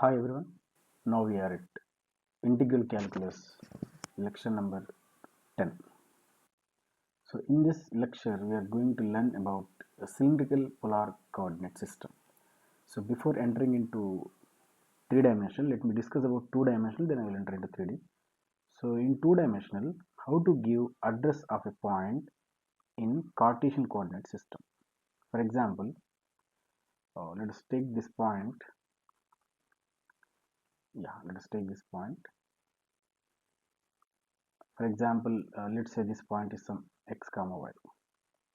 Hi everyone, now we are at integral calculus lecture number 10. So in this lecture we are going to learn about a cylindrical polar coordinate system. So before entering into 3-dimensional, let me discuss about 2-dimensional, then I will enter into 3D. So in 2-dimensional, how to give address of a point in Cartesian coordinate system. For example, let us take this point. Let us take this point. For example, let's say this point is some x comma y.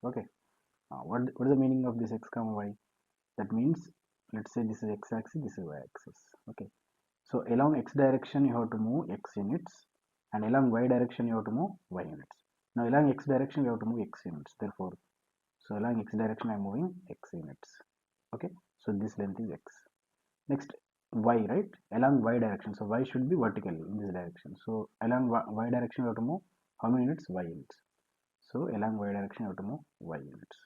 Okay. What is the meaning of this x comma y? That means, let's say this is x-axis, this is y-axis. Okay. So along x direction you have to move x units, and along y direction you have to move y units. Now along x direction you have to move x units. Therefore, so along x direction I am moving x units. Okay. So this length is x. Next, y, right? Along y direction. So y should be vertically in this direction. So along y direction you have to move how many units? Y units. So along y direction you have to move y units.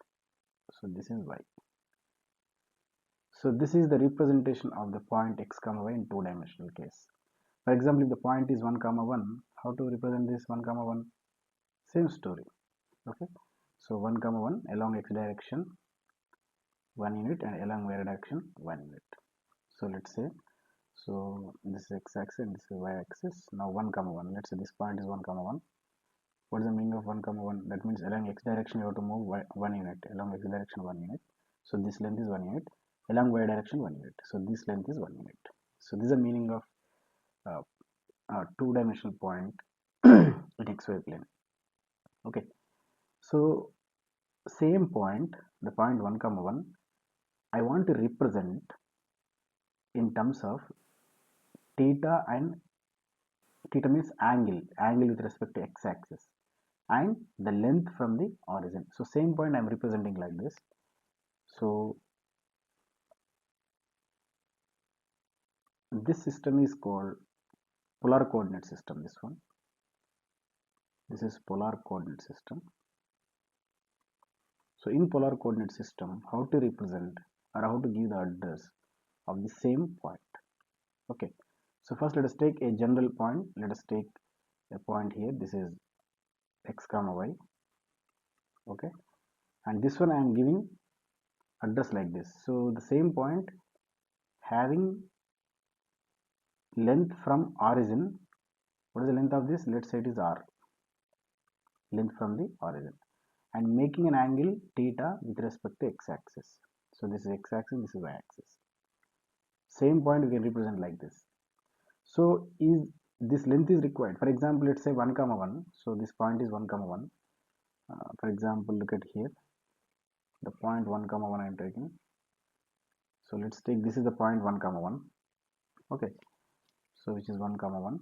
So this is y. So this is the representation of the point x comma y in two-dimensional case. For example, if the point is 1 comma 1, how to represent this 1 comma 1? Same story. Okay. So 1 comma 1 along x direction 1 unit and along y direction 1 unit. So let's say, so this is x axis and this is y axis. Now 1 comma 1. Let's say this point is 1 comma 1. What is the meaning of 1 comma 1? That means along x direction you have to move 1 unit. Along x direction 1 unit. So this length is 1 unit. Along y direction 1 unit. So this length is 1 unit. So this is the meaning of two-dimensional point in xy plane. Okay. So same point, the point 1 comma 1, I want to represent in terms of theta, and theta means angle with respect to x-axis, and the length from the origin. So same point I am representing like this. So this system is called polar coordinate system. This is polar coordinate system. So in polar coordinate system, how to represent or how to give the address of the same point. Okay. So first let us take a general point. Let us take a point here. This is x comma y. Okay. And this one I am giving address like this. So the same point having length from origin. What is the length of this? Let's say it is r. Length from the origin. And making an angle theta with respect to x-axis. So this is x-axis, this is y-axis. Same point we can represent like this. So is this length is required. For example, let's say 1 comma 1. So this point is 1 comma 1. For example, look at here. The point 1 comma 1 I am taking. So let's take, this is the point 1 comma 1. Okay. So which is 1 comma 1.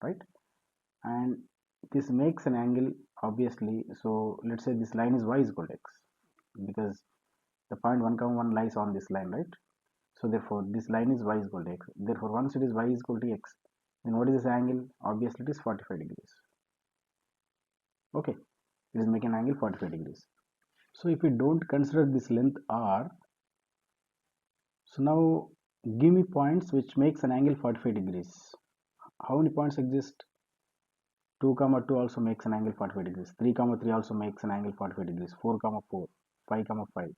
Right. And this makes an angle obviously. So let's say this line is y is equal to x, because the point 1 comma 1 lies on this line, right? So therefore this line is y is equal to x. Therefore once it is y is equal to x, then what is this angle? Obviously it is 45 degrees. Okay, it is making an angle 45 degrees. So if we don't consider this length r, so now give me points which makes an angle 45 degrees. How many points exist? 2 comma 2 also makes an angle 45 degrees. 3 comma 3 also makes an angle 45 degrees. 4 comma 4, 5 comma 5,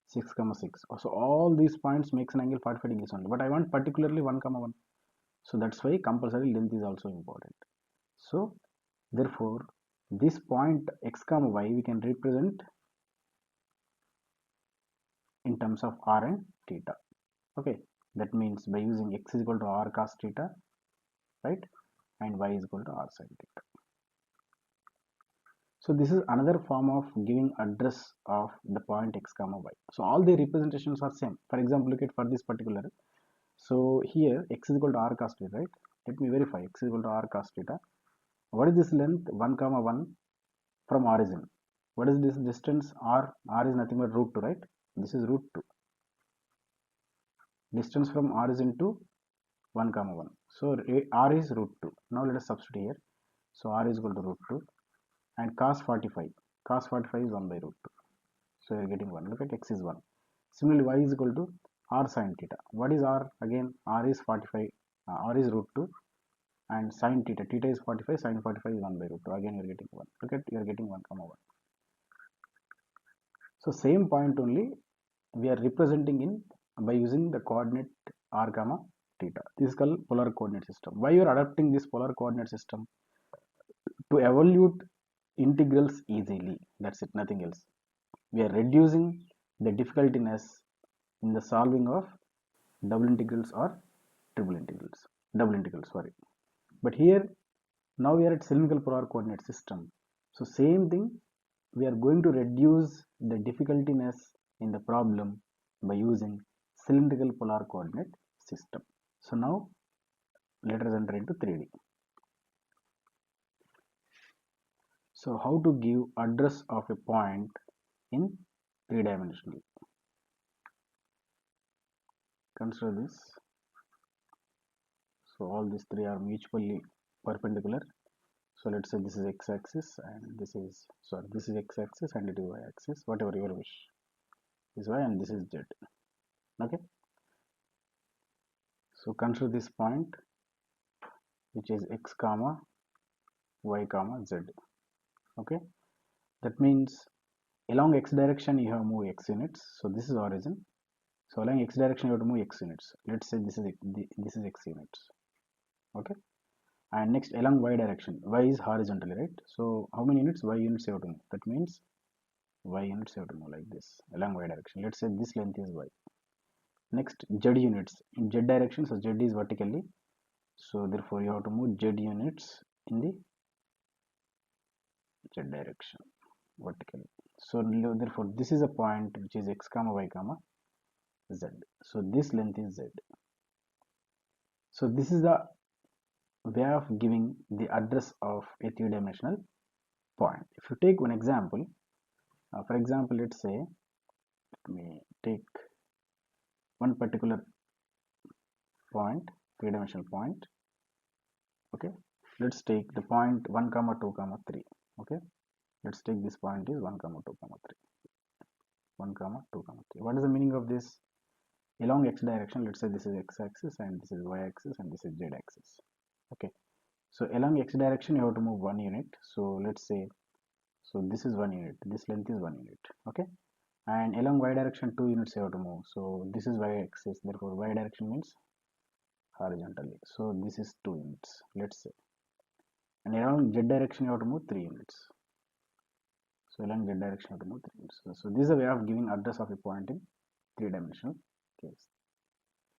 6 comma 6. So all these points makes an angle 45 degrees only. But I want particularly 1 comma 1. So that's why compulsory length is also important. So therefore this point x comma y we can represent in terms of r and theta. Okay, that means by using x is equal to r cos theta, right, and y is equal to r sin theta. So this is another form of giving address of the point x comma y. So all the representations are same. For example, look at for this particular. So here x is equal to r cos theta, right? Let me verify. X is equal to r cos theta. What is this length? 1 comma 1 from origin. What is this distance? R. R is nothing but root 2, right? This is root 2. Distance from origin to 1 comma 1. So r is root 2. Now let us substitute here. So r is equal to root 2, and cos 45. Cos 45 is 1 by root 2. So you are getting 1. Look at x is 1. Similarly, y is equal to r sine theta. What is r? Again, r is 45, r is root 2, and sine theta, theta is 45, sine 45 is 1 by root 2. Again, you are getting 1. Look at, you are getting 1 comma 1. So same point only we are representing in by using the coordinate r comma theta. This is called polar coordinate system. Why you are adopting this polar coordinate system? To evaluate integrals easily. That's it, nothing else. We are reducing the difficultiness in the solving of double integrals or triple integrals. Double integrals, sorry. But here now we are at cylindrical polar coordinate system. So same thing, we are going to reduce the difficultiness in the problem by using cylindrical polar coordinate system. So now let us enter into 3D. So how to give address of a point in 3-dimensional? Consider this. So all these three are mutually perpendicular. So let's say this is x-axis and this is x-axis and it is y-axis, whatever your wish. This is y and this is z. Okay. So consider this point which is x comma y comma z. Okay. That means along x direction you have moved x units. So this is origin. So along x direction you have to move x units. Let's say this is x units. Okay. And next along y direction, y is horizontally, right? So how many units? Y units you have to move. That means y units you have to move like this along y direction. Let's say this length is y. Next z units in z direction. So z is vertically. So therefore you have to move z units in the z direction vertically. So therefore this is a point which is x comma y comma z. So this length is z. So this is the way of giving the address of a three-dimensional point. If you take one example, for example, let's say, let me take one particular point, three-dimensional point. Okay, let's take the point 1 comma 2 comma 3. Okay, let's take this point is 1 comma 2 comma 3. 1 comma 2 comma 3. What is the meaning of this? Along x direction, let's say this is x-axis and this is y-axis and this is z-axis. Okay, so along x direction you have to move 1 unit. So let's say, so this is 1 unit, this length is 1 unit. Okay, and along y direction 2 units you have to move. So this is y-axis, therefore y direction means horizontally. So this is 2 units, let's say. And along z direction you have to move 3 units. So along z direction you have to move 3 units. So this is a way of giving address of a point in 3-dimensional case.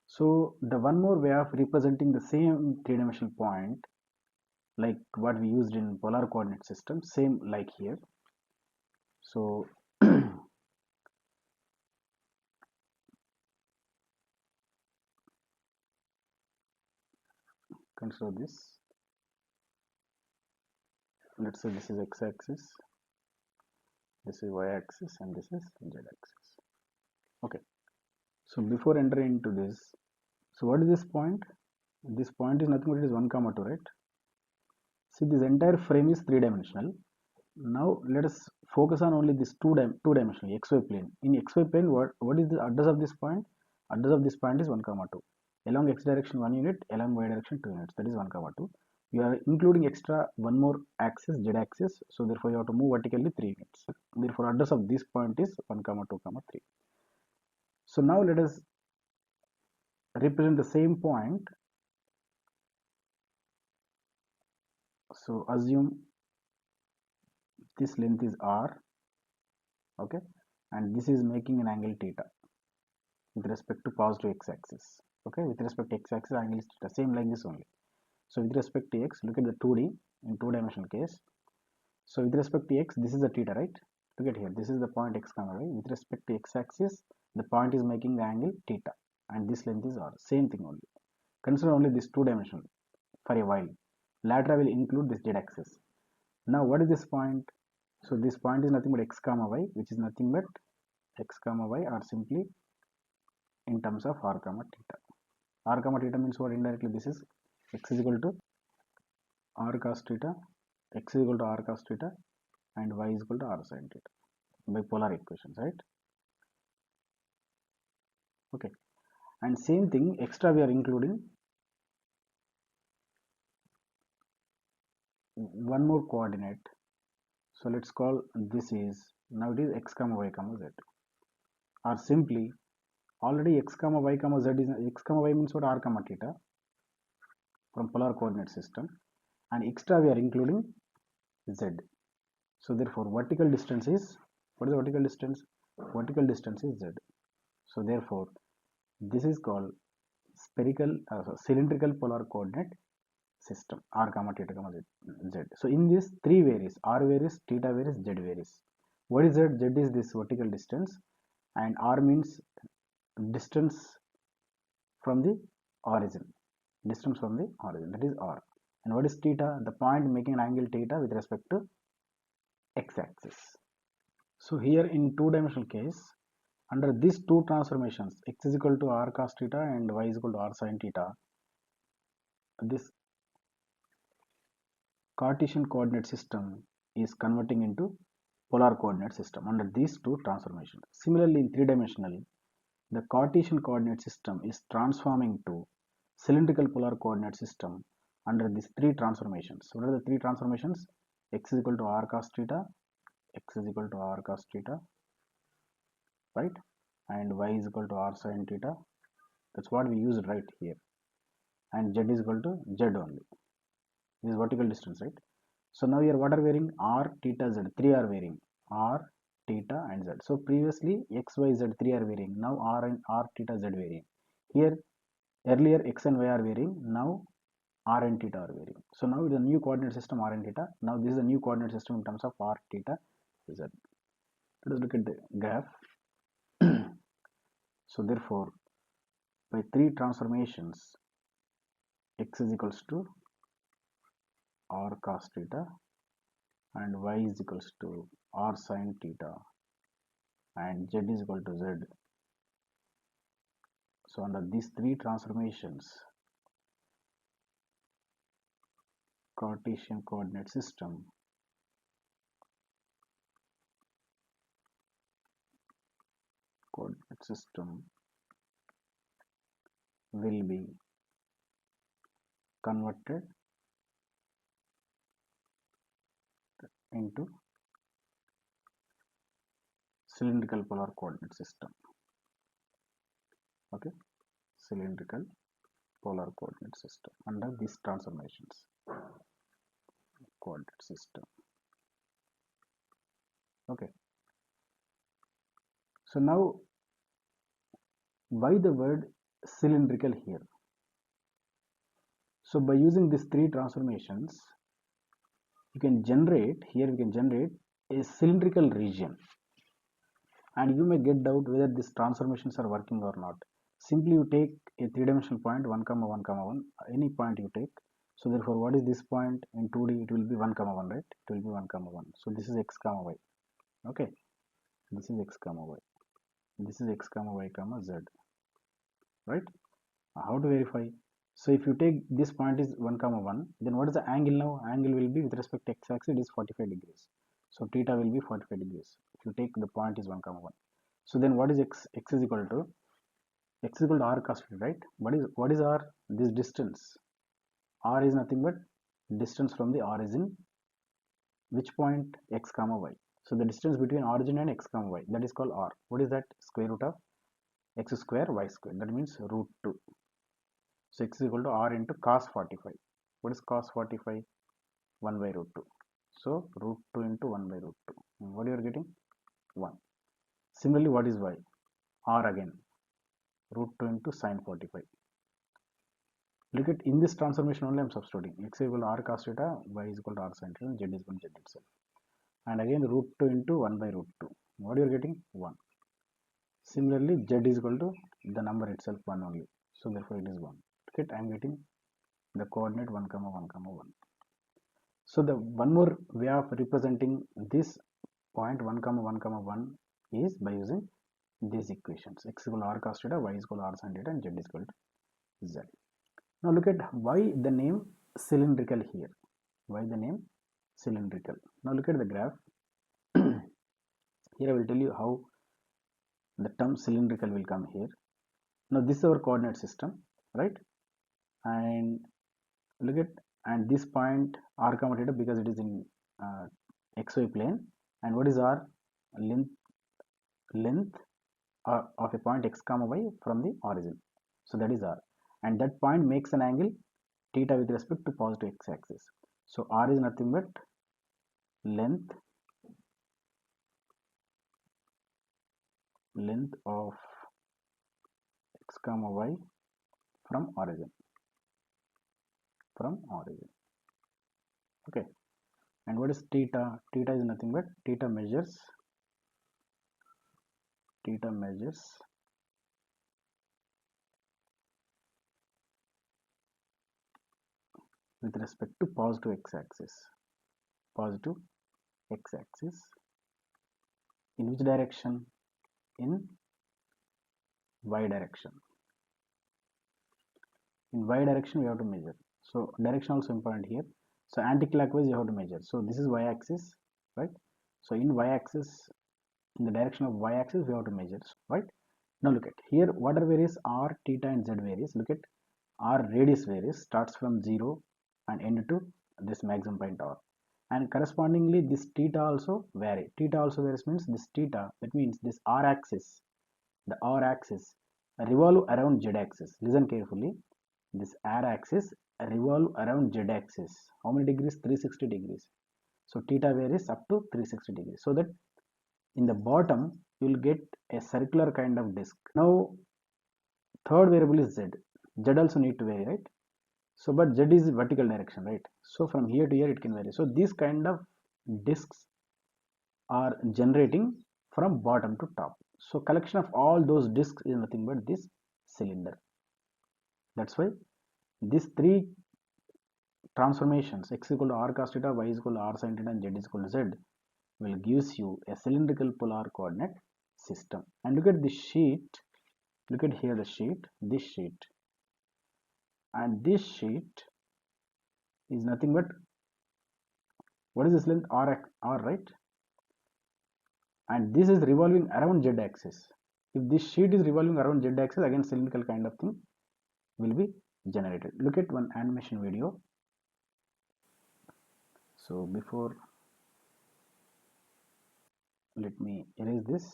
So the one more way of representing the same 3-dimensional point, like what we used in polar coordinate system, same like here. So consider this. Let's say this is x-axis, this is y-axis, and this is z-axis. Okay, so before entering into this, so what is this point? This point is nothing but it is 1 comma 2, right? See, this entire frame is 3-dimensional. Now let us focus on only this two-dimensional xy plane. In xy plane, what is the address of this point? Address of this point is 1 comma 2. Along x direction 1 unit, along y direction 2 units. That is 1 comma 2. You are including extra one more axis, z axis. So therefore you have to move vertically 3 units. Therefore address of this point is 1 comma 2 comma 3. So now let us represent the same point. So assume this length is r, okay, and this is making an angle theta with respect to positive x-axis. Okay, with respect to x-axis, angle is theta, same like this only. So with respect to x, look at the 2D in two-dimensional case. So with respect to x, this is the theta, right? Look at here, this is the point x comma y. With respect to x-axis, the point is making the angle theta, and this length is r. Same thing only. Consider only this two-dimensional for a while. Later I will include this z-axis. Now what is this point? So this point is nothing but x comma y, which is nothing but x comma y, or simply in terms of r comma theta. R comma theta means what? Indirectly this is x is equal to r cos theta, x is equal to r cos theta, and y is equal to r sin theta by polar equations, right? Okay, And same thing, extra we are including one more coordinate. So let's call this is, now it is x comma y comma z, or simply already x comma y comma z is, x comma y means what, r comma theta from polar coordinate system, and extra we are including z. So therefore vertical distance is, what is the vertical distance? Vertical distance is z. So therefore this is called spherical cylindrical polar coordinate system, r comma theta comma z. So in this three varies, r varies, theta varies, z varies. What is z? Z is this vertical distance, and r means distance from the origin, distance from the origin, that is r. And what is theta? The point making an angle theta with respect to x-axis. So here in two-dimensional case, under these two transformations, x is equal to r cos theta and y is equal to r sin theta, this Cartesian coordinate system is converting into polar coordinate system under these two transformations. Similarly, in three-dimensional, the Cartesian coordinate system is transforming to cylindrical polar coordinate system under these three transformations. What are the three transformations? X is equal to r cos theta, x is equal to r cos theta, right? And y is equal to r sin theta. That's what we used right here. And z is equal to z only. This is vertical distance, right? So now here what are varying? R, theta, z. Three are varying. R, theta and z. So previously x, y, z three are varying. Now r and r, theta, z varying. Here earlier x and y are varying. Now r and theta are varying. So now the new coordinate system r and theta. Now this is a new coordinate system in terms of r, theta, z. Let us look at the graph. So therefore, by three transformations, x is equals to r cos theta and y is equals to r sin theta and z is equal to z. So under these three transformations, Cartesian coordinate system will be converted into cylindrical polar coordinate system. Okay, cylindrical polar coordinate system under these transformations, coordinate system. Okay, so now why the word cylindrical here? So by using these three transformations, you can generate, here we can generate a cylindrical region, and you may get doubt whether these transformations are working or not. Simply you take a three-dimensional point 1 comma 1 comma 1, any point you take. So therefore what is this point in 2D? It will be 1 comma 1, right? It will be 1 comma 1. So this is x comma y. Okay, this is x comma y, this is x comma y comma z, right? How to verify? So if you take this point is 1 comma 1, then what is the angle now? Angle will be with respect to x-axis, it is 45 degrees. So theta will be 45 degrees if you take the point is 1 comma 1. So then what is x? X is equal to r cos theta, right? What is r? This distance. R is nothing but distance from the origin. Which point? X comma y. So the distance between origin and x comma y, that is called r. What is that? Square root of x square y square. That means root 2. So x is equal to r into cos 45. What is cos 45? 1 by root 2. So root 2 into 1 by root 2. What you are getting? 1. Similarly, what is y? R again. Root 2 into sin 45. Look at in this transformation only I am substituting. X is equal to r cos theta, y is equal to r sin theta, and z is equal to z itself. And again root 2 into 1 by root 2. What you are getting? 1. Similarly, z is equal to the number itself 1 only. So therefore it is 1. Look at I am getting the coordinate 1 comma 1 comma 1. So the one more way of representing this point 1 comma 1 comma 1 is by using these equations. X is equal to r cos theta, y is equal to r sin theta, and z is equal to z. Now look at why the name cylindrical here. Why the name cylindrical? Now look at the graph. Here I will tell you how the term cylindrical will come here. Now this is our coordinate system, right? And look at, and this point r comma theta, because it is in xy plane, and what is r? Length of a point x comma y from the origin, so that is r, and that point makes an angle theta with respect to positive x-axis. So r is nothing but length of x comma y from origin, okay. And what is theta? Theta is nothing but theta measures with respect to positive x-axis, in which direction? In y direction. In y direction we have to measure, so direction also important here. So anti-clockwise you have to measure, so this is y-axis, right? So in y-axis, in the direction of y-axis we have to measure, right? Now look at here, whatever varies r, theta and z varies. Look at r radius varies, starts from 0 and end to this maximum point r, and correspondingly this theta also vary. Theta also varies means this theta, that means this r axis, the r axis revolve around z axis. Listen carefully, this r axis revolve around z axis. How many degrees? 360 degrees. So theta varies up to 360 degrees, so that in the bottom you will get a circular kind of disc. Now third variable is z. Z also need to vary, right? So but z is vertical direction, right? So from here to here it can vary. So these kind of discs are generating from bottom to top. So collection of all those discs is nothing but this cylinder. That's why these three transformations, x equal to r cos theta, y is equal to r sin theta, and z is equal to z, will gives you a cylindrical polar coordinate system. And look at this sheet, look at here the sheet, this sheet, and this sheet is nothing but, what is this length? R, right? And this is revolving around z axis. If this sheet is revolving around z axis, again cylindrical kind of thing will be generated. Look at one animation video. So before, let me erase this.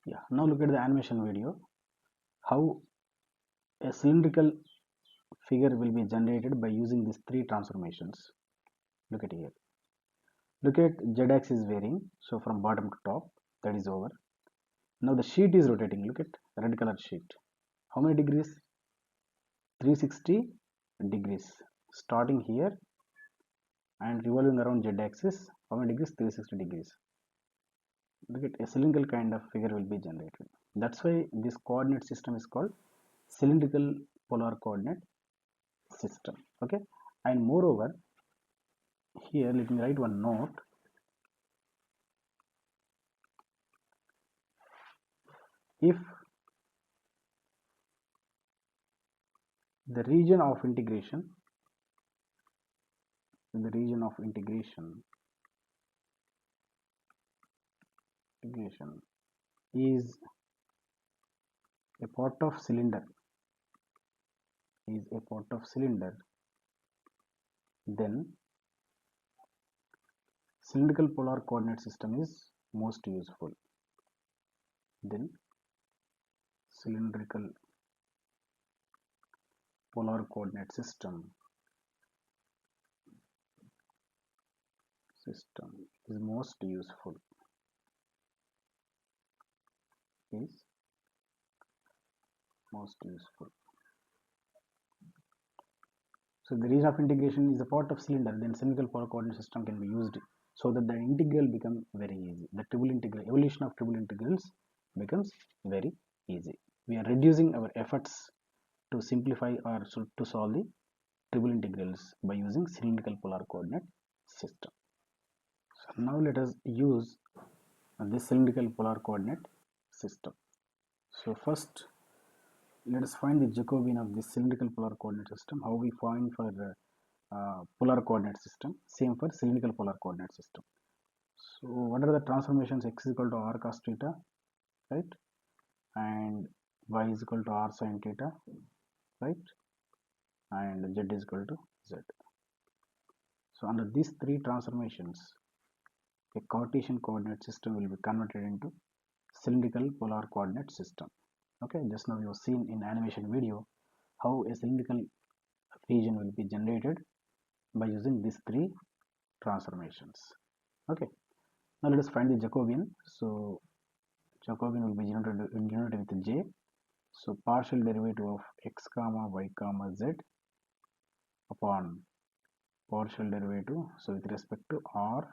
Yeah, now look at the animation video, how a cylindrical figure will be generated by using these three transformations. Look at here. Look at z-axis varying, so from bottom to top, that is over. Now the sheet is rotating. Look at red color sheet. How many degrees? 360 degrees, starting here and revolving around z-axis. How many degrees? 360 degrees. Look at a cylindrical kind of figure will be generated. That's why this coordinate system is called cylindrical polar coordinate system, okay. And moreover, here let me write one note. If the region of integration is a part of cylinder, then cylindrical polar coordinate system is most useful. Then cylindrical polar coordinate system is most useful. So the region of integration is a part of cylinder, then cylindrical polar coordinate system can be used so that the integral become very easy. The triple integral, evolution of triple integrals becomes very easy. We are reducing our efforts to simplify or to solve the triple integrals by using cylindrical polar coordinate system. So now let us use this cylindrical polar coordinate system. So first, let us find the Jacobian of this cylindrical polar coordinate system. How we find for polar coordinate system, same for cylindrical polar coordinate system. So what are the transformations? X is equal to r cos theta, right? and y is equal to r sin theta, right, and z is equal to z. So under these three transformations, a Cartesian coordinate system will be converted into cylindrical polar coordinate system. Okay, just now you have seen in animation video how a cylindrical region will be generated by using these three transformations. Okay, now let us find the Jacobian. So Jacobian will be generated with j. So partial derivative of x comma y comma z upon partial derivative, so with respect to r,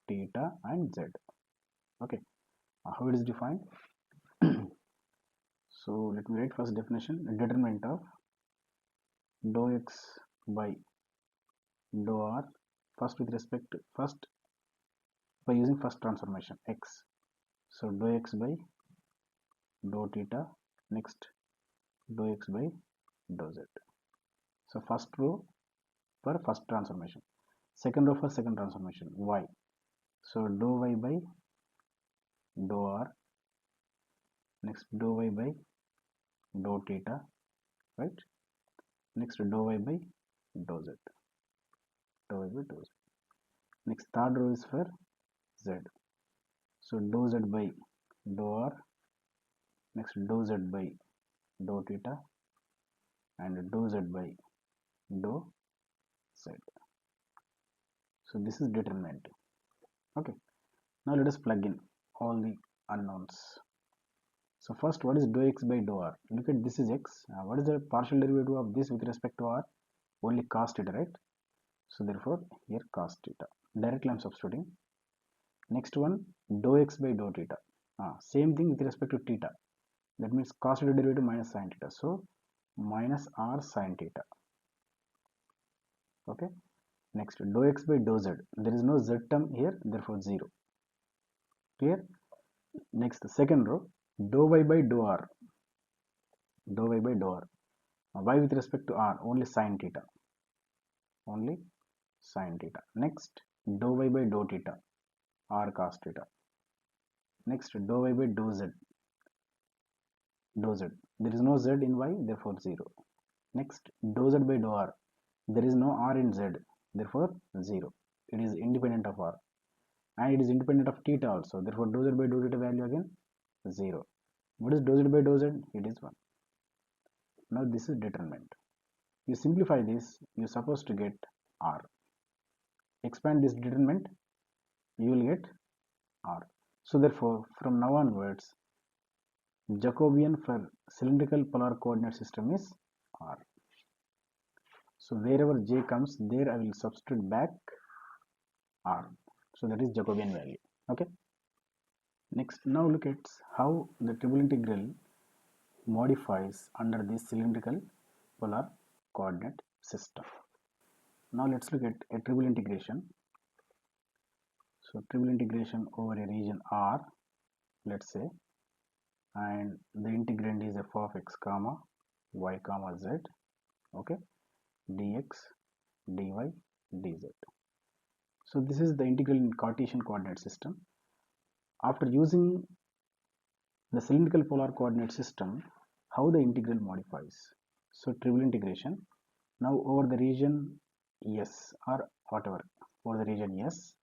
theta and z. Okay, how it is defined? So let me write first definition. Determinant of dou x by dou r, first with respect to first by using first transformation x. So dou x by dou theta, next dou x by dou z. So first row for first transformation, second row for second transformation y. So dou y by dou r, next dou y by dou theta, right, next dou y by dou z, dou y by dou z. Next third row is for z. So dou z by dou r, next dou z by dou theta and dou z by dou z. So this is determinant. Okay, now let us plug in all the unknowns. So first, what is dou x by dou r? Look at this is x. What is the partial derivative of this with respect to r? Only cos theta, right? So therefore here cos theta. Directly I am substituting. Next one, dou x by dou theta. Same thing with respect to theta. That means cos theta derivative minus sin theta. So minus r sin theta. Okay. Next, dou x by dou z. There is no z term here, therefore 0. Clear? Next, second row, dou y by dou r. Dou y by dou r. Y with respect to r, only sin theta. Only sin theta. Next, dou y by dou theta, r cos theta. Next, dou y by dou z. Dou z. There is no z in y, therefore 0. Next, dou z by dou r. There is no r in z, therefore 0. It is independent of r. And it is independent of theta also. Therefore, dou z by dou theta value again 0. What is dou z by dou z? It is 1. Now this is determinant. You simplify this, you're supposed to get r. Expand this determinant, you will get r. So therefore, from now onwards, Jacobian for cylindrical polar coordinate system is r. So wherever j comes, there I will substitute back r. So that is Jacobian value. Okay. Next, now look at how the triple integral modifies under this cylindrical polar coordinate system. Now let's look at a triple integration. So triple integration over a region R, let's say, and the integrand is f of x comma y comma z, okay, dx, dy, dz. So this is the integral in Cartesian coordinate system. After using the cylindrical polar coordinate system, how the integral modifies? So triple integration, now over the region S or whatever, over the region S.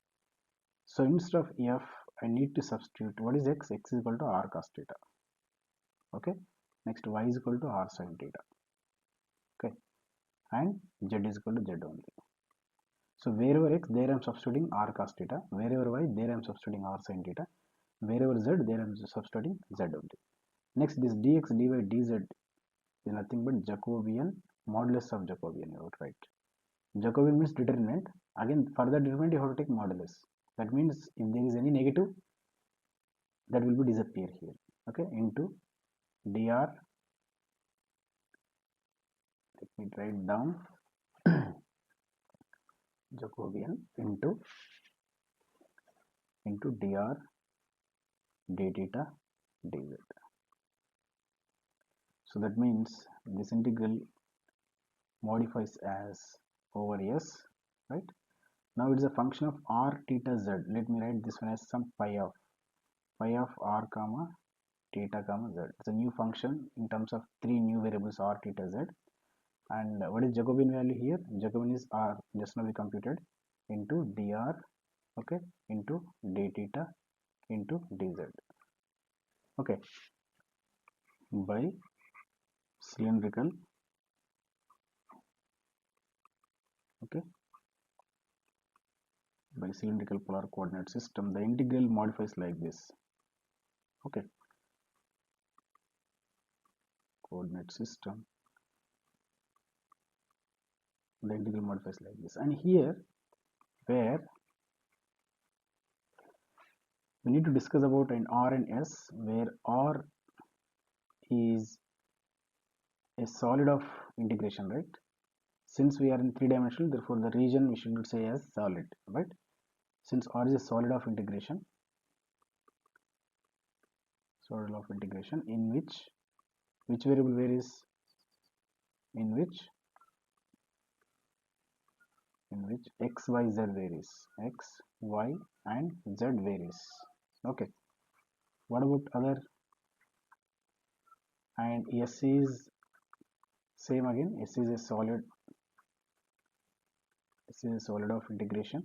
So instead of f, I need to substitute what is x? X is equal to r cos theta. Okay. Next, y is equal to r sin theta. Okay. And z is equal to z only. So wherever x, there I am substituting r cos theta. Wherever y, there I am substituting r sin theta. Wherever z, there I am substituting z only. Next, this dx, dy, dz is nothing but Jacobian modulus of Jacobian. You right. Jacobian means determinant. Again, further determinant you have to take modulus. That means if there is any negative, that will be disappear here. Okay, into dr. Let me write down Jacobian into dr d theta dz. So that means this integral modifies as over s, right? Now it is a function of r theta z. Let me write this one as some phi of r comma theta comma z. It's a new function in terms of three new variables r, theta, z. And what is Jacobian value here? Jacobian is r, just now we computed, into dr, okay, into d theta into dz, okay, by cylindrical, okay, by cylindrical polar coordinate system. The integral modifies like this, okay, coordinate system, the integral modifies like this. And here where we need to discuss about an r and s, where r is a solid of integration, right? Since we are in three-dimensional, therefore the region we should say as solid, right? Since r is a solid of integration, in which variable varies, in which x, y, z varies, x, y, and z varies, okay. What about other? And s is same again, s is a solid, of integration,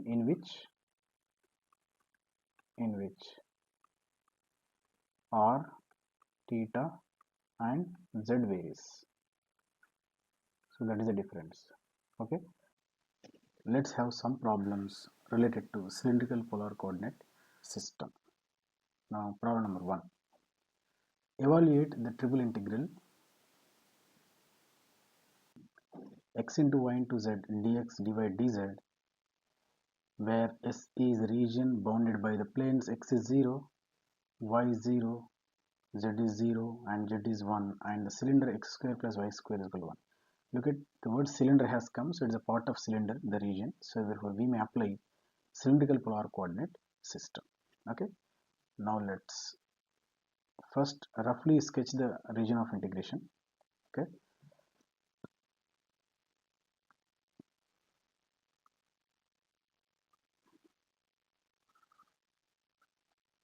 in which r, theta, and z varies. So that is the difference, okay. Let's have some problems related to cylindrical polar coordinate system. Now problem number 1, evaluate the triple integral x into y into z dx dy dz, where S is a region bounded by the planes x is 0, y is 0, z is 0, and z is 1, and the cylinder x square plus y square is equal to 1. Look at the word cylinder has come, so it's a part of cylinder, the region. So therefore we may apply cylindrical polar coordinate system, okay. Now let's first roughly sketch the region of integration, okay.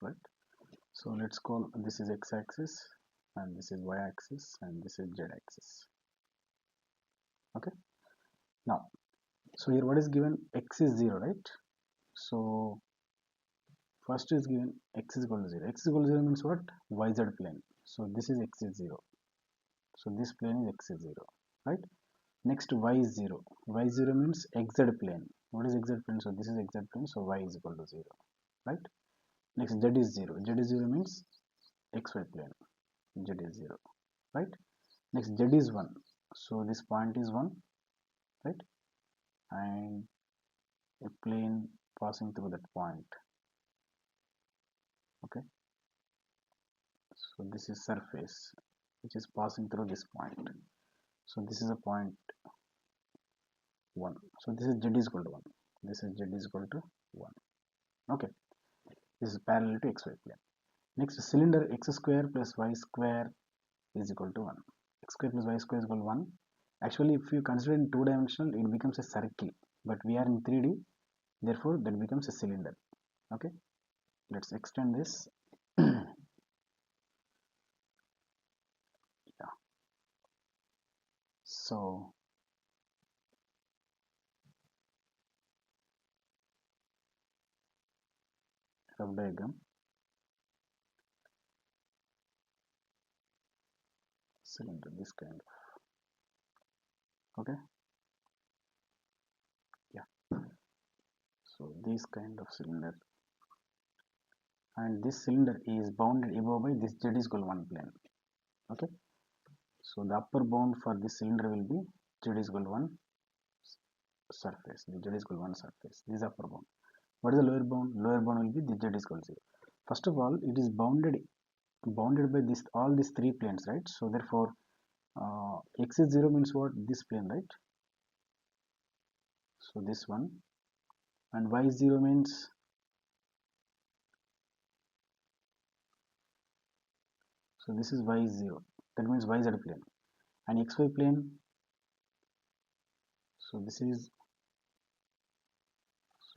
Right, so let's call this is x-axis, and this is y-axis, and this is z-axis, okay. Now, so here what is given? X is 0, right? So first is given x is equal to 0. X is equal to 0 means what? YZ plane. So this is x is 0. So this plane is x is 0, right? Next y is 0. Y 0 means xz plane. What is xz plane? So this is xz plane. So y is equal to 0, right? Next z is 0. Z is 0 means xy plane. Z is 0, right? Next z is 1. So this point is 1, right? And a plane passing through that point, okay. So this is surface which is passing through this point. So this is a point 1. So this is z is equal to 1. This is z is equal to 1, okay. This is parallel to xy plane. Next, cylinder x square plus y square is equal to 1. X square plus y square is equal to 1. Actually, if you consider in two-dimensional, it becomes a circle, but we are in 3D, therefore that becomes a cylinder, okay. Let's extend this. Yeah, so rough diagram, cylinder, this kind of, okay. Yeah, so this kind of cylinder, and this cylinder is bounded above by this z is equal to 1 plane, okay. So the upper bound for this cylinder will be z is equal to 1 surface. The z is equal to 1 surface. This is upper bound. What is the lower bound? Lower bound will be the z is equal to 0. First of all, it is bounded by this all these three planes, right? So therefore, x is 0 means what? This plane, right? So this one, and y is 0 means, so this is y is 0. That means yz plane, and xy plane. So this is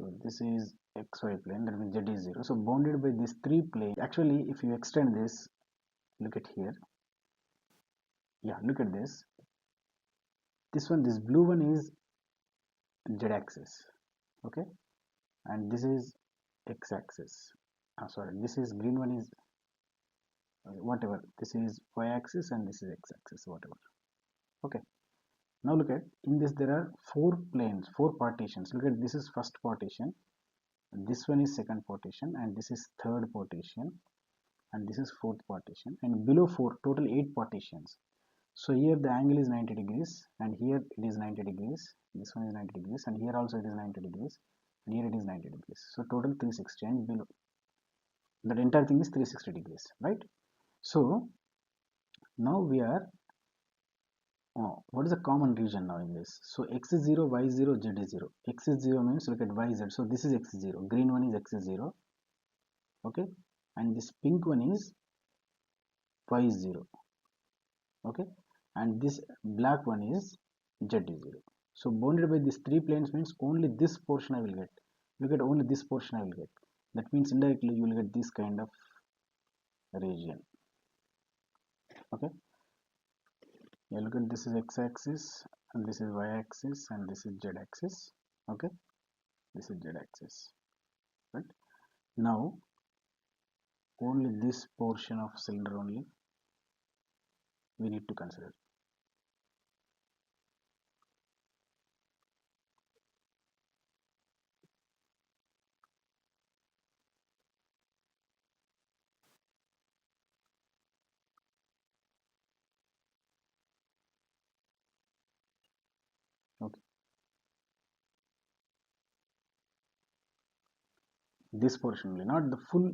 So this is xy plane, that means z is 0. So bounded by these three planes. Actually, if you extend this, look at here. Yeah, look at this. This one, this blue one is z-axis, okay, and this is x-axis. Sorry, this is green one is whatever. This is y-axis and this is x-axis, whatever. Okay. Now look at, in this there are four planes, four partitions. Look at, this is first partition, this one is second partition, and this is third partition, and this is fourth partition, and below four, total 8 partitions. So here the angle is 90 degrees, and here it is 90 degrees, this one is 90 degrees, and here also it is 90 degrees, and here it is 90 degrees. So total 360, and below that entire thing is 360 degrees, right? So now we are, what is the common region now in this? So x is 0, y is 0, z is 0. X is 0 means, look at y, z. So this is x is 0. Green one is x is 0. Okay. And this pink one is y is 0. Okay. And this black one is z is 0. So bounded by these three planes means only this portion I will get. Look at, only this portion I will get. That means indirectly you will get this kind of region. Okay. Yeah, look at, this is x-axis, and this is y-axis, and this is z-axis. Okay, this is z-axis, right? Now only this portion of cylinder only we need to consider. Okay, this portion only, not the full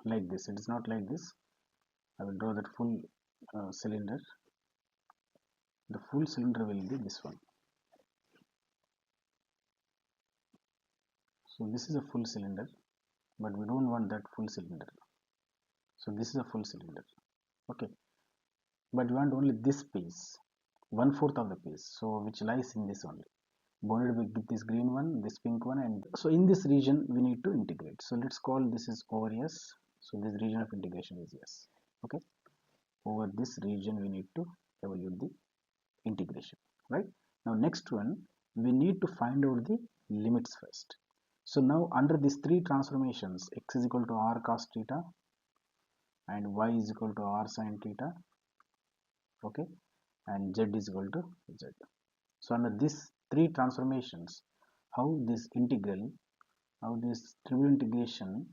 like this. It is not like this. I will draw that full cylinder. The full cylinder will be this one. So this is a full cylinder, but we don't want that full cylinder. So this is a full cylinder. Okay, but we want only this piece, 1/4 of the piece, so which lies in this only, bounded with this green one, this pink one, and so in this region we need to integrate. So let's call this is over S. So this region of integration is S. Okay, over this region we need to evaluate the integration, right? Now next one, we need to find out the limits first. So now under these three transformations, x is equal to r cos theta and y is equal to r sin theta, okay, and z is equal to z. So under these three transformations, how this integral, how this triple integration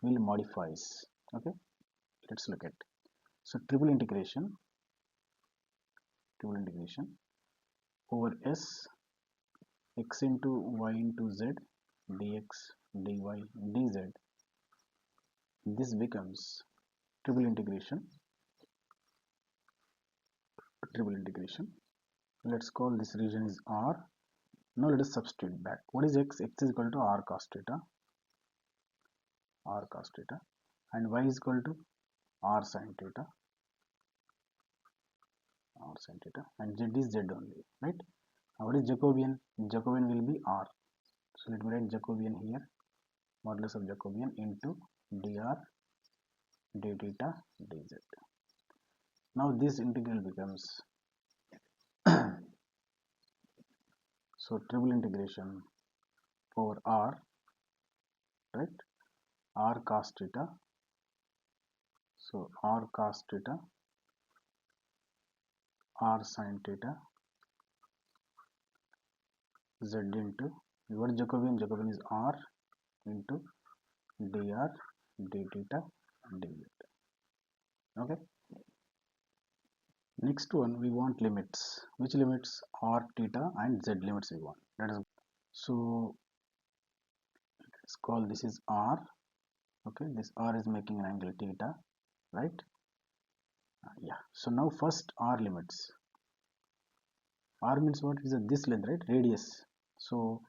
will modifies. Okay, let's look at. So triple integration over s, x into y into z, dx dy dz, this becomes triple integration. Let's call this region is r. Now let us substitute back. What is x? X is equal to r cos theta, and y is equal to r sin theta, and z is z only, right? Now what is Jacobian? Jacobian will be r. So let me write Jacobian here. Modulus of Jacobian into dr d theta dz. Now this integral becomes so triple integration over r, right? R cos theta. So r cos theta, r sin theta, z into, what is Jacobian? Jacobian is r into dr d theta dz. Okay. Next one, we want limits. Which limits? R theta and z limits we want. That is, so let's call this is r. Okay, this r is making an angle theta, right? Yeah. So now first r limits. R means what is this length, right? Radius. So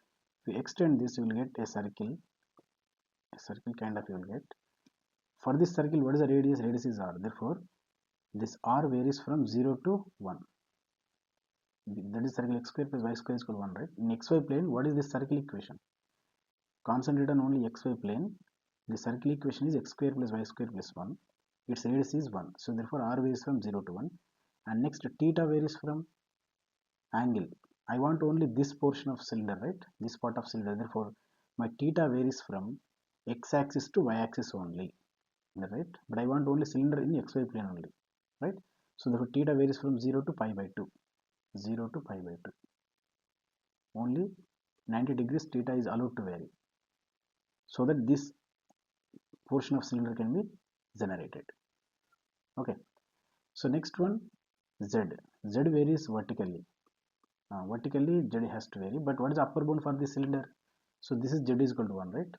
if we extend this, you will get a circle kind of you will get. For this circle, what is the radius? Radius is r. Therefore, this r varies from 0 to 1. That is circle x square plus y square is equal to 1, right? In xy plane, what is this circle equation? concentrate on only xy plane. The circle equation is x square plus y square plus 1. Its radius is 1. So therefore r varies from 0 to 1. And next theta varies from angle. I want only this portion of cylinder, right? This part of cylinder. Therefore my theta varies from x axis to y axis only, right? But I want only cylinder in xy plane only, right? So therefore theta varies from 0 to pi by 2. 0 to pi by 2. Only 90 degrees theta is allowed to vary, so that this portion of cylinder can be generated. Okay, so next one, z. Z varies vertically. Vertically z has to vary, but what is the upper bound for this cylinder? So this is z is equal to 1, right?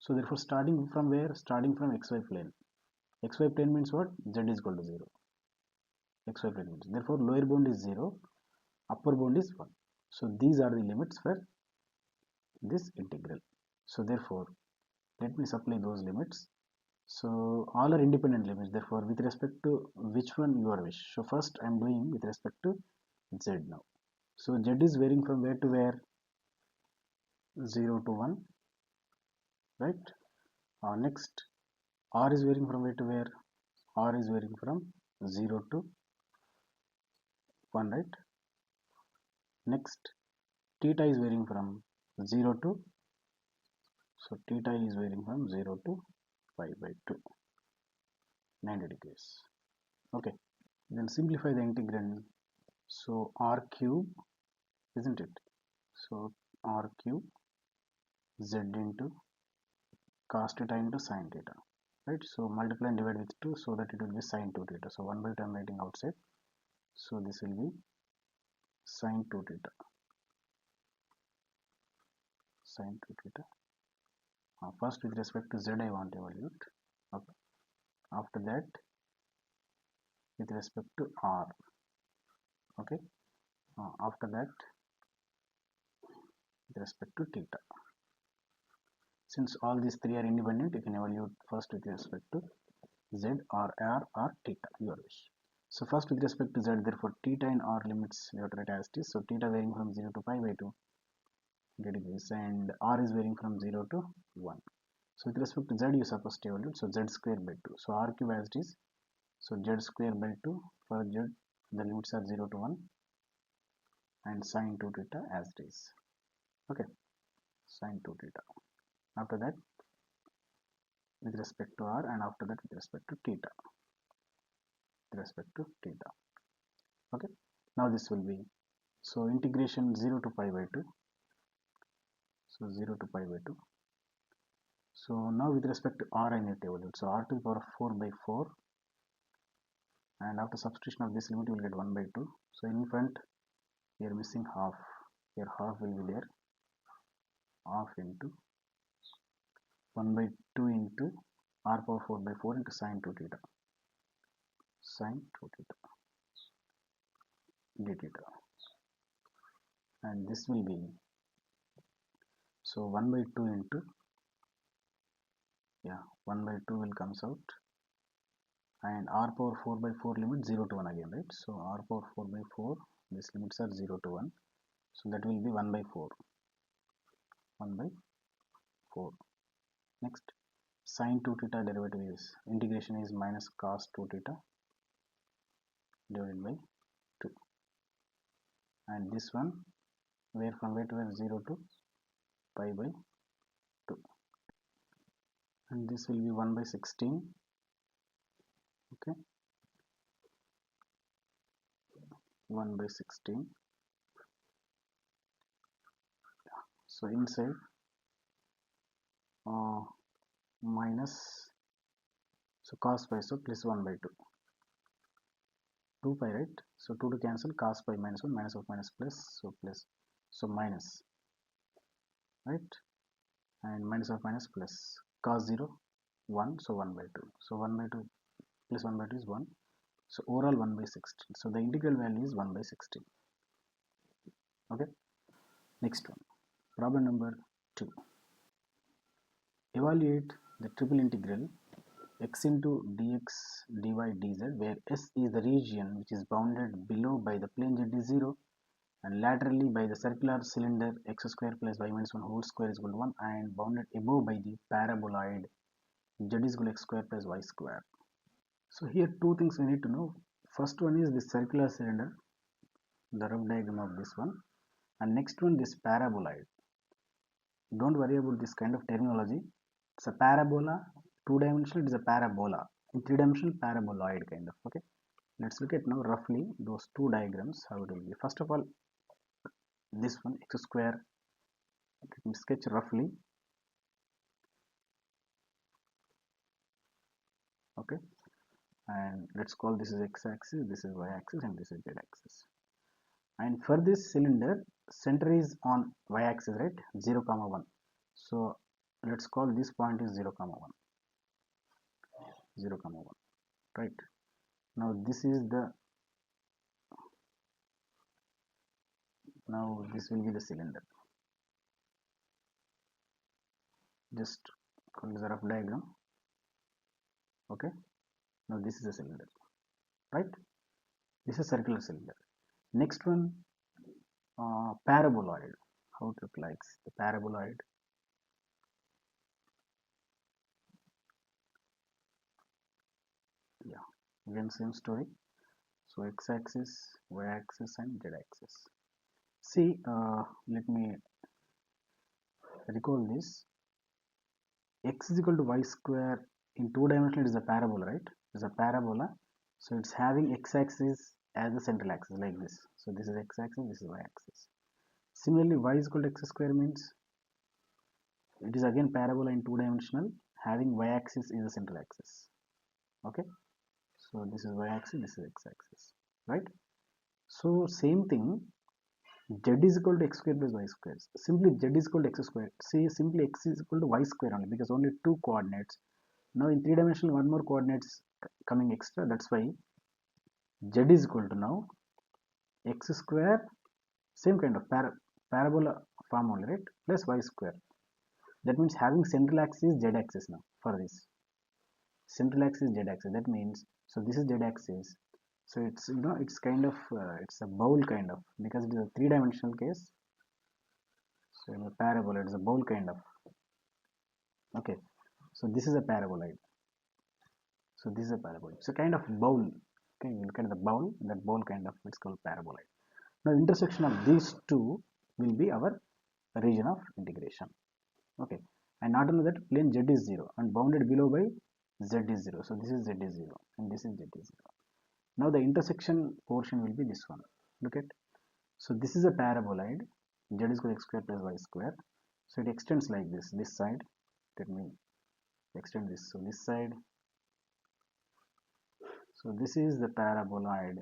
So therefore starting from where? Starting from xy plane. Xy plane means what? Z is equal to 0. Xy plane means, therefore lower bound is 0, upper bound is 1. So these are the limits for this integral. So therefore let me supply those limits. So all are independent limits, therefore with respect to which one you are wish. So first I am doing with respect to z now. So z is varying from where to where? 0 to 1, right? Next r is varying from where to where? R is varying from 0 to 1, right? Next theta is varying from 0 to, so theta is varying from 0 to pi by 2, 90 degrees. Okay, then simplify the integrand. So r cube, isn't it? So r cube z into cos theta into sin theta, right? So multiply and divide with 2, so that it will be sin 2 theta. So 1 by 2 I am writing outside, so this will be sin 2 theta, sin 2 theta. First with respect to z I want to evaluate. Okay. After that with respect to r. Okay. After that with respect to theta. Since all these three are independent, you can evaluate first with respect to z or r or theta, your wish. So first with respect to z, therefore theta and r limits we have to write as it is. So theta varying from 0 to pi by 2 degrees, and r is varying from 0 to 1. So with respect to z, you supposed to evaluate, so z square by 2. So r cube as it is, so z square by 2. For z the limits are 0 to 1, and sin 2 theta as it is. Okay, sin 2 theta. After that with respect to r, and after that with respect to theta, with respect to theta. Okay, now this will be, so integration 0 to pi by 2, so 0 to pi by 2. So now with respect to r I need to evaluate, so r to the power of 4 by 4, and after substitution of this limit you will get 1 by 2. So in front we are missing half, here half will be there, half into 1 by 2 into r power 4 by 4 into sin 2 theta, sin 2 theta d theta, and this will be, so 1 by 2 into, yeah, 1 by 2 will comes out, and r power 4 by 4 limit 0 to 1 again, right? So r power 4 by 4, these limits are 0 to 1, so that will be 1 by 4, 1 by 4. Next sin 2 theta derivative is, integration is minus cos 2 theta divided by 2, and this one where from where to where? 0 to pi by 2, and this will be 1 by 16. Okay, 1 by 16. So inside minus, so cos pi, so plus 1 by 2, 2 pi, right? So 2 to cancel, cos pi minus 1, minus of minus plus, so plus, so minus, right? And minus of minus plus, cos 0 1, so 1 by 2, so 1 by 2 plus 1 by 2 is 1, so overall 1 by 16. So the integral value is 1 by 16. Okay, next one, problem number 2. Evaluate the triple integral x into dx dy dz, where S is the region which is bounded below by the plane z is 0, and laterally by the circular cylinder x square plus y minus 1 whole square is equal to 1, and bounded above by the paraboloid z is equal to x square plus y square. So here two things we need to know. First one is the circular cylinder, the rough diagram of this one, and next one this paraboloid. Don't worry about this kind of terminology. It's a parabola, two-dimensional, it is a parabola. In three-dimensional, paraboloid kind of. Okay, let's look at now roughly those two diagrams, how it will be. First of all, this one x square, let me sketch roughly. Okay, and let's call this is x-axis, this is y-axis, and this is z-axis. And for this cylinder, center is on y-axis, right? 0 comma 1. So let's call this point is 0 comma 1, 0 comma 1, right? Now this is the, now this will be the cylinder. Just call this a rough diagram. Okay, now this is a cylinder, right? This is a circular cylinder. Next one, paraboloid. How it looks like the paraboloid. Yeah, again same story. So x-axis, y-axis, and z-axis. See, let me recall this. X is equal to y square in two dimensional, it is a parabola, right? It's a parabola, so it's having x-axis as the central axis like this. So this is x-axis, this is y-axis. Similarly, y is equal to x square means it is again parabola in two dimensional, having y-axis is the central axis. Okay, so this is y-axis, this is x-axis, right? So same thing, z is equal to x square plus y square. Simply z is equal to x square. See, simply x is equal to y square only, because only two coordinates. Now in three dimensional, one more coordinates coming extra. That's why z is equal to now x square, same kind of parabola form only, right? Plus y square. That means having central axis z axis now for this. Central axis z axis. That means, so this is z axis. So it's, you know, it's kind of it's a bowl kind of, because it is a three-dimensional case. So in a parabola, it's a bowl kind of. Okay, so this is a paraboloid. So this is a paraboloid. It's a kind of bowl. Okay, you look at the bowl, that bowl kind of, it's called paraboloid. Now intersection of these two will be our region of integration. Okay, and not only that, plane z is 0 and bounded below by z is 0. So this is z is 0 and this is z is 0. Now the intersection portion will be this one. Look at, so this is a paraboloid, z is equal to x square plus y square. So it extends like this side. Let me extend this. So this side, so this is the paraboloid.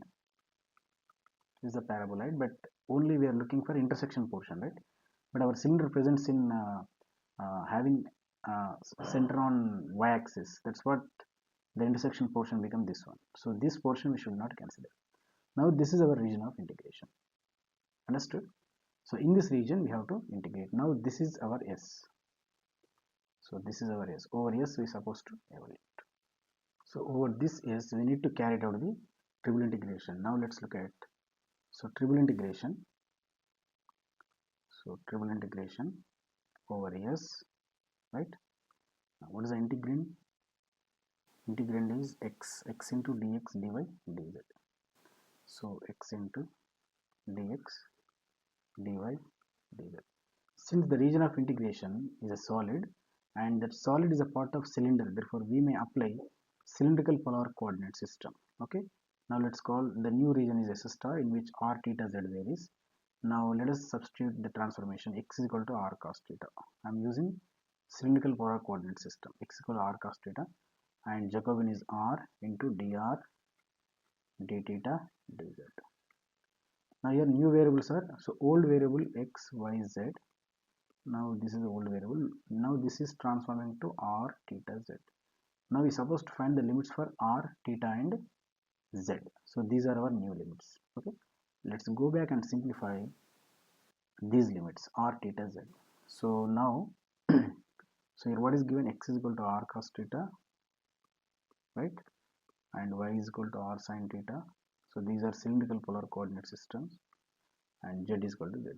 This is the paraboloid, but only we are looking for intersection portion, right? But our cylinder presents in having center on y-axis. That's what the intersection portion become this one. So this portion we should not consider. Now this is our region of integration. Understood? So in this region we have to integrate. Now this is our S. So this is our S. Over S we are supposed to evaluate. So over this S we need to carry out the triple integration. Now let's look at, so triple integration. So triple integration over S, right? Now what is the integrand? Integrand is x into dx dy dz. So x into dx dy dz. Since the region of integration is a solid and that solid is a part of cylinder, therefore we may apply cylindrical polar coordinate system. Okay, now let's call the new region is S star, in which r theta z varies. Now let us substitute the transformation x is equal to r cos theta. I am using cylindrical polar coordinate system, x equal to r cos theta, and Jacobian is r into dr d theta dz. Now here new variables are, so old variable x, y, z. Now this is the old variable. Now this is transforming to r theta z. Now we are supposed to find the limits for r, theta and z. So these are our new limits. Okay, let's go back and simplify these limits r, theta, z. So now so here what is given, x is equal to r cos theta, right, and y is equal to r sin theta. So these are cylindrical polar coordinate systems. and z is equal to z.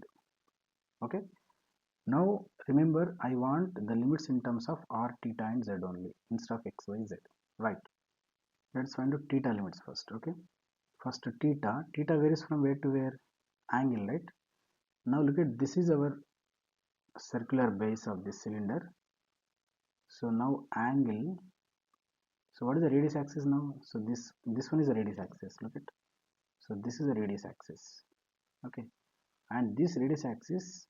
Okay, now remember I want the limits in terms of r, theta and z only instead of x, y, z, right? Let's find out theta limits first. Okay, first theta varies from where to where? Angle, right? Now look at, this is our circular base of this cylinder. So now angle, so what is the radius axis now? So this one is the radius axis, look at, so this is the radius axis. Okay, and this radius axis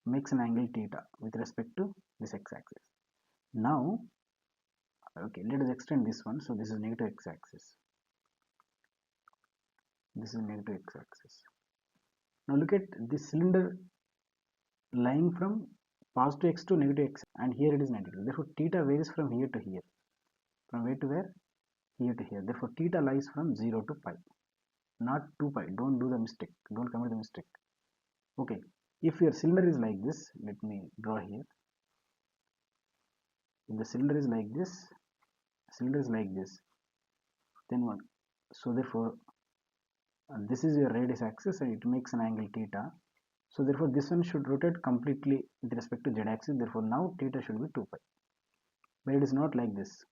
makes an angle theta with respect to this x-axis. Now okay, let us extend this one. So this is negative x-axis, this is negative x-axis. Now look at this cylinder lying from positive x to negative x, and here it is 90 degrees. Therefore theta varies from here to here. From where to where? Here to here. Therefore theta lies from 0 to pi, not 2 pi. Don't do the mistake, don't commit the mistake. Okay, if your cylinder is like this, let me draw here. If the cylinder is like this, then one, so therefore this is your radius axis and it makes an angle theta. So therefore this one should rotate completely with respect to z axis. Therefore now theta should be 2 pi, but it is not like this.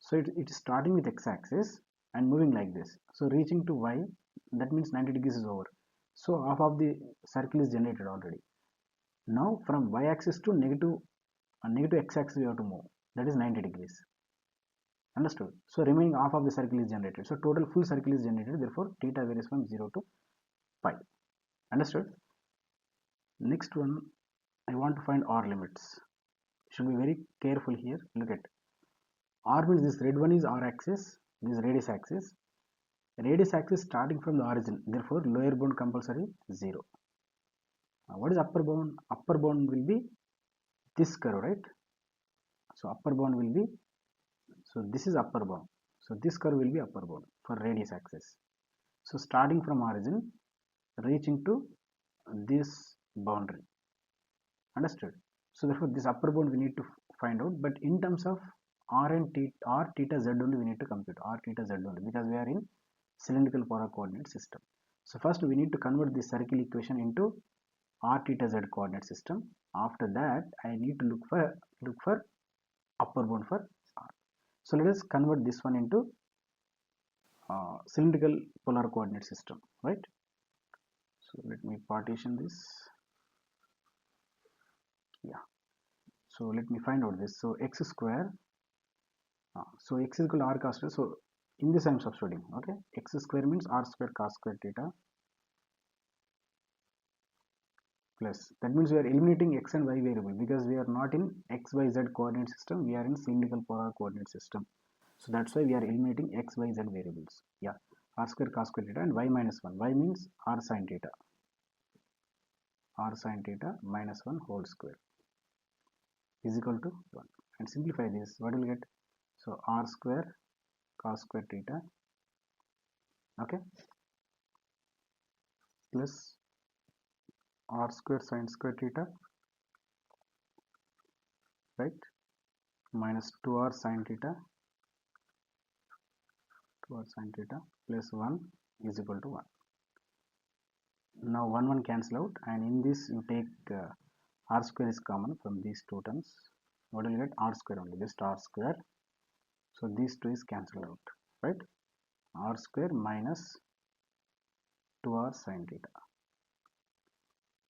So it is starting with x-axis and moving like this, so reaching to y, that means 90 degrees is over. So half of the circle is generated already. Now from y-axis to negative x-axis we have to move, that is 90 degrees. Understood? So remaining half of the circle is generated, so total full circle is generated. Therefore theta varies from 0 to pi. Understood? Next one, I want to find r limits. Should be very careful here. Look at r means this red one is r axis, this is radius axis. Radius axis starting from the origin, therefore lower bound compulsory 0. What is upper bound? Upper bound will be this curve, right? So upper bound will be, so this is upper bound, so this curve will be upper bound for radius axis. So starting from origin reaching to this boundary. Understood? So therefore this upper bound we need to find out, but in terms of r and r theta z only we need to compute r theta z only, because we are in cylindrical polar coordinate system. So first we need to convert this circle equation into r theta z coordinate system. After that I need to look for upper bound for r. So let us convert this one into cylindrical polar coordinate system, right? So let me partition this. Yeah, so let me find out this. So x square, so x is equal to r cos theta. So in this I am substituting. Okay, x square means r square cos square theta, plus, that means we are eliminating x and y variable, because we are not in x y z coordinate system, we are in cylindrical polar coordinate system. So that's why we are eliminating x y z variables. Yeah, r square cos square theta and y minus 1. Y means r sin theta, r sin theta minus 1 whole square is equal to 1. And simplify this, what will get? So r square cos square theta, okay, plus r square sin square theta, right, minus 2r sin theta, 2r sin theta plus 1 is equal to 1. Now 1 cancel out, and in this you take r square is common from these two terms. What will you get? R square only, just r square. So these two is cancelled out, right? R square minus 2r sin theta,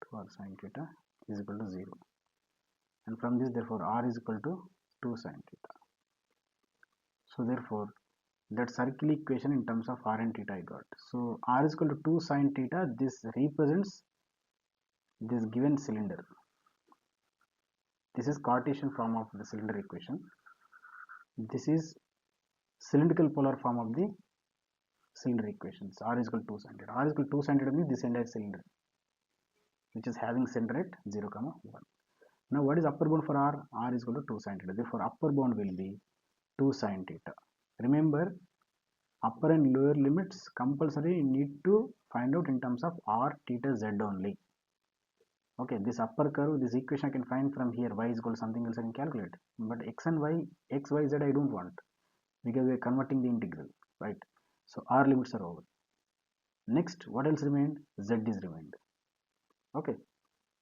2r sin theta is equal to 0. And from this, therefore r is equal to 2 sin theta. So therefore that circle equation in terms of r and theta I got. So r is equal to 2 sin theta. This represents this given cylinder. This is Cartesian form of the cylinder equation. This is cylindrical polar form of the cylinder equations. R is equal to 2 sin theta. R is equal to 2 sin theta means this entire cylinder, which is having center at 0, 1. Now what is upper bound for r? R is equal to 2 sin theta. Therefore upper bound will be 2 sin theta. Remember, upper and lower limits compulsory need to find out in terms of r theta z only. Okay, this upper curve, this equation I can find from here, y is equal to something else I can calculate, but x and y, x, y, z I don't want, because we are converting the integral, right? So r limits are over. Next, what else remained? Z is remained. Okay,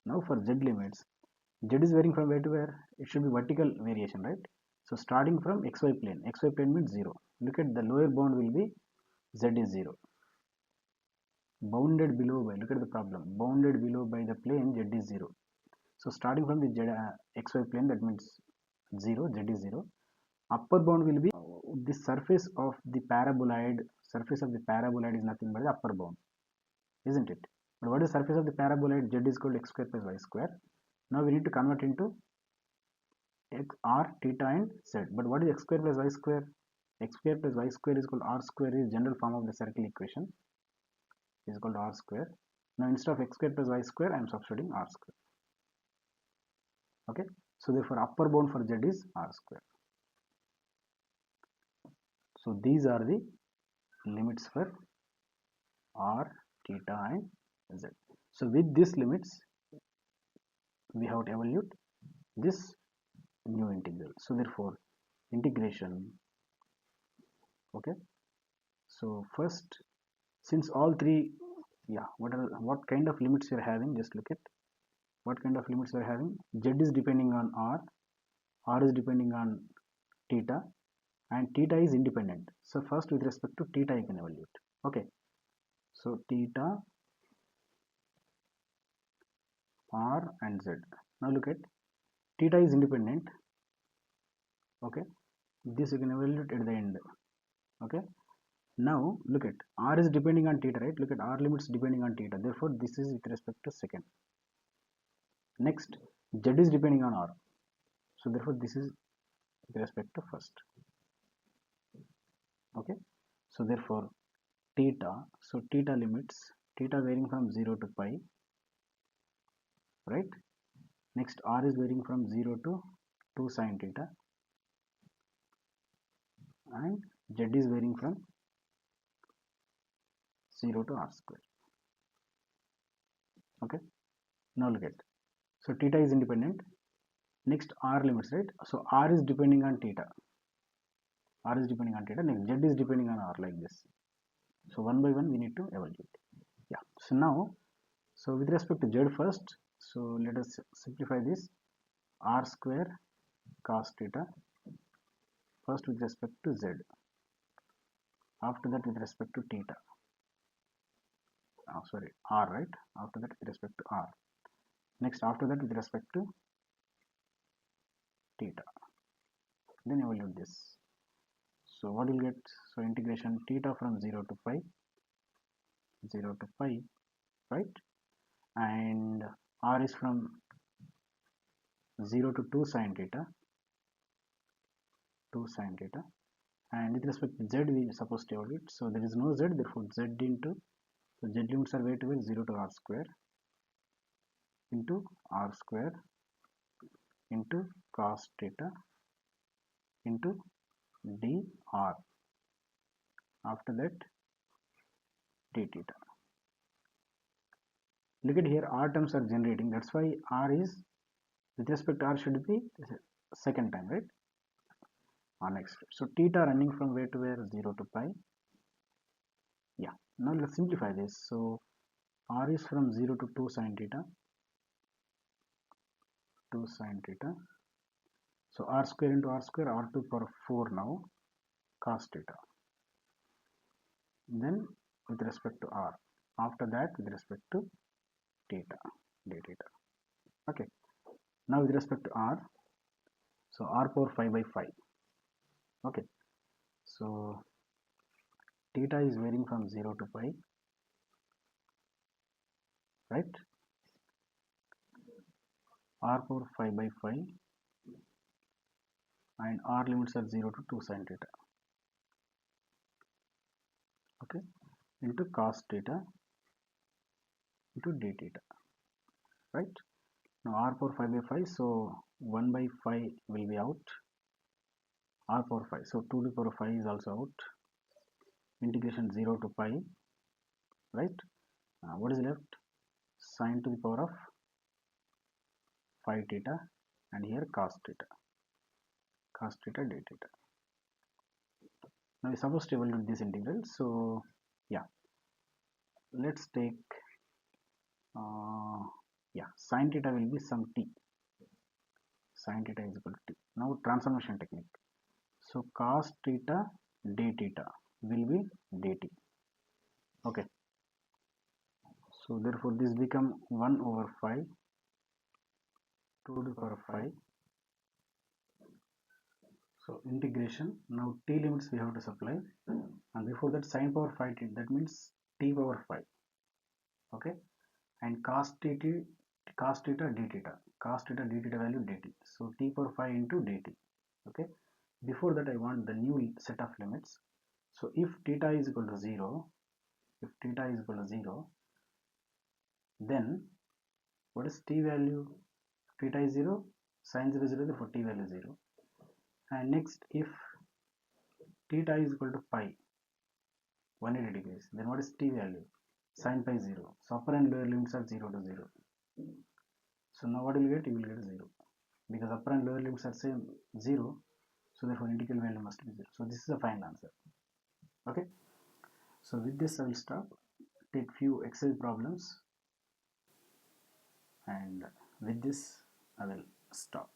now for Z limits, Z is varying from where to where? It should be vertical variation, right? So starting from xy plane means 0. Look at the lower bound will be Z is 0. Bounded below by, look at the problem, bounded below by the plane Z is 0. So starting from the xy plane, that means 0, Z is 0. Upper bound will be the surface of the paraboloid. Surface of the paraboloid is nothing but the upper bound, isn't it? But what is the surface of the paraboloid? Z is equal to x square plus y square. Now we need to convert into x, r, theta and z. But what is x square plus y square? X square plus y square is equal to r square is general form of the circle equation, is equal to r square. Now instead of x square plus y square, I am substituting r square. Okay, so therefore upper bound for z is r square. So these are the limits for r, theta and z. So with these limits, we have to evaluate this new integral. So therefore integration, okay, so first, since all three, yeah, what kind of limits you are having, just look at what kind of limits you are having. Z is depending on r is depending on theta, and theta is independent. So first with respect to theta you can evaluate. Okay, so theta, r and z. Now look at theta is independent. Okay, this you can evaluate at the end. Okay, now look at r is depending on theta, right? Look at r limits depending on theta, therefore this is with respect to second. Next, z is depending on r, so therefore this is with respect to first. Okay, so therefore theta, so theta limits, theta varying from 0 to pi, right? Next, r is varying from 0 to 2 sine theta, and z is varying from 0 to r square. Okay, now look at, so theta is independent. Next, r limits, right? So r is depending on theta, r is depending on theta, next z is depending on r, like this. So one by one we need to evaluate. Yeah, so now, so with respect to z first, so let us simplify this. R square cos theta, first with respect to z, after that with respect to theta, sorry, r, right? After that with respect to r, next after that with respect to theta, then evaluate this. So what will get? So integration theta from 0 to pi, 0 to pi, right? And r is from 0 to 2 sine theta, 2 sine theta, and with respect to z we are supposed to evaluate. So there is no z, therefore z into, so z limits are where to where? 0 to r square into r square into cos theta into dr, after that d theta. Look at here, r terms are generating, that's why r is with respect to r should be second time, right? Next, so theta running from where to where? 0 to pi. Yeah, now let's simplify this. So r is from 0 to 2 sine theta, 2 sine theta, so r square into r square, r to the power of 4 now, cos theta, then with respect to r, after that with respect to theta, d theta. Okay, now with respect to r, so r power 5 by 5. Okay, so theta is varying from 0 to pi, right? R power 5 by 5, and r limits are 0 to 2 sine theta. Okay, into cos theta into d theta, right? Now r power 5 by 5, so 1 by 5 will be out, r power 5, so 2 to the power of 5 is also out, integration 0 to pi, right? What is left? Sine to the power of 5 theta, and here cos theta d theta. Now we are supposed to evaluate this integral, so yeah, let's take yeah, sin theta will be some t. Sin theta is equal to t. Now transformation technique. So cos theta d theta will be dt. Okay. So therefore this become 1 over 5 2 to the power 5. So integration. Now t limits we have to supply, and before that sin power 5 t, that means t power 5. Okay. And cos theta d theta, cos theta d theta value dt. So t power 5 into dt. Okay. Before that I want the new set of limits. So if theta is equal to 0, if theta is equal to 0, then what is t value? Theta is 0, sin 0 0, therefore t value 0. And next, if theta is equal to pi 180 degrees, then what is t value? Sin pi 0. So upper and lower limits are 0 to 0. So now what will you get? You will get 0, because upper and lower limits are same 0, so therefore integral value must be 0. So this is the final answer. Okay. So with this I will stop, take few exercise problems, and with this I will stop.